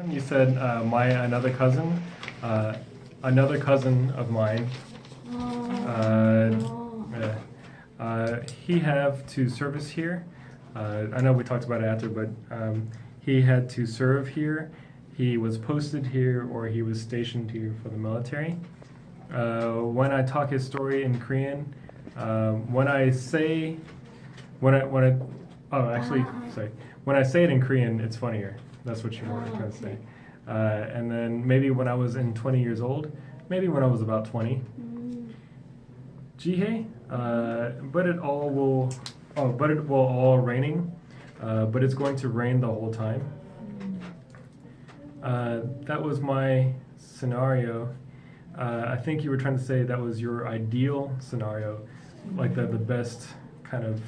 You said another cousin of mine. Yeah. He have to service here. I know we talked about it after, but he had to serve here. He was posted here, or he was stationed here for the military. When I talk his story in Korean, when I say it in Korean, it's funnier. That's what you were trying to say. And then maybe when I was 20 years old, maybe when I was about 20. Jihei, but it will all raining, but it's going to rain the whole time. That was my scenario. I think you were trying to say that was your ideal scenario, like the best kind of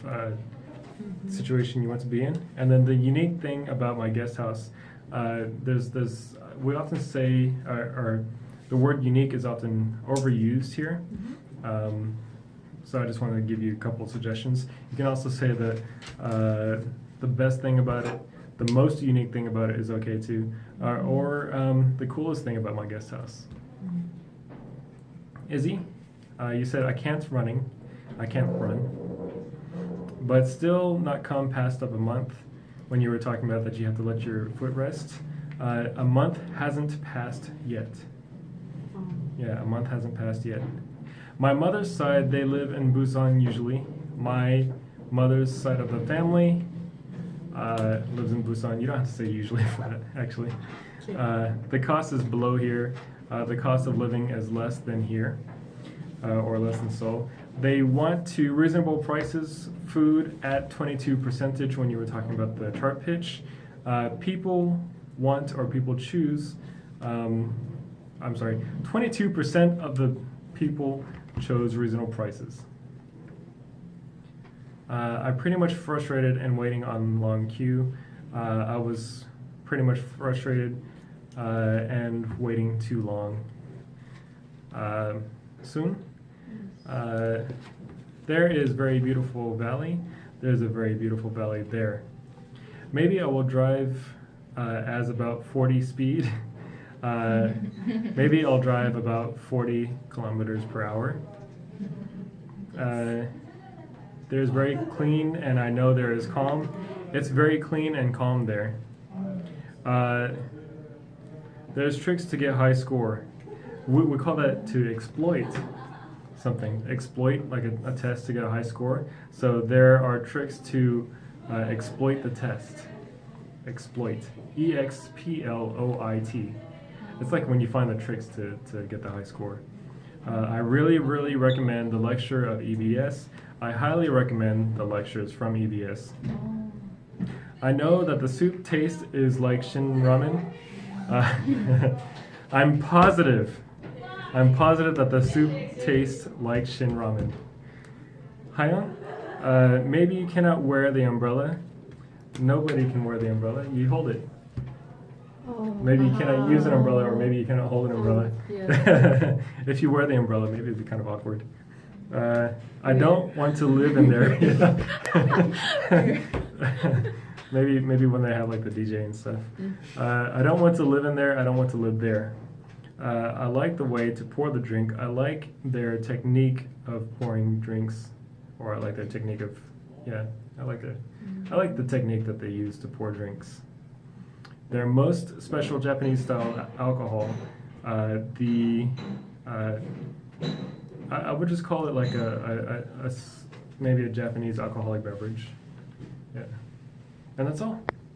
situation you want to be in. And then the unique thing about my guest house, we often say, or the word unique is often overused here. So I just wanted to give you a couple of suggestions. You can also say that the best thing about it, the most unique thing about it is okay too, or the coolest thing about my guest house. Izzy, you said I can't run, but still not come past of a month. When you were talking about that you have to let your foot rest, a month hasn't passed yet. Yeah, a month hasn't passed yet. My mother's side, they live in Busan usually. My mother's side of the family lives in Busan. You don't have to say usually for that, actually. The cost is below here. The cost of living is less than here, or less than Seoul. They want to reasonable prices, food at 22% when you were talking about the chart pitch. People want, or people choose, 22% of the people chose reasonable prices. I'm pretty much frustrated and waiting on long queue. I was pretty much frustrated and waiting too long. Soon? There is very beautiful valley. There's a very beautiful valley there. Maybe I will drive as about 40 speed. Maybe I'll drive about 40 kilometers per hour. There's very clean, and I know there is calm. It's very clean and calm there. There's tricks to get high score. We call that to exploit something. Exploit, like a test to get a high score. So there are tricks to exploit the test. Exploit. EXPLOIT. It's like when you find the tricks to get the high score. I really, really recommend the lecture of EBS. I highly recommend the lectures from EBS. I know that the soup taste is like Shin Ramen. I'm positive that the soup tastes like Shin Ramen. Hayeon, maybe you cannot wear the umbrella. Nobody can wear the umbrella. You hold it. Maybe you cannot use an umbrella, or maybe you cannot hold an umbrella. Yeah. If you wear the umbrella, maybe it'd be kind of awkward. I don't want to live in there. Maybe when they have like the DJ and stuff. I don't want to live in there. I don't want to live there. I like the way to pour the drink. I like their technique of pouring drinks, or I like their technique of, I like the technique that they use to pour drinks. Their most special Japanese style alcohol, I would just call it like maybe a Japanese alcoholic beverage. Yeah. And that's all.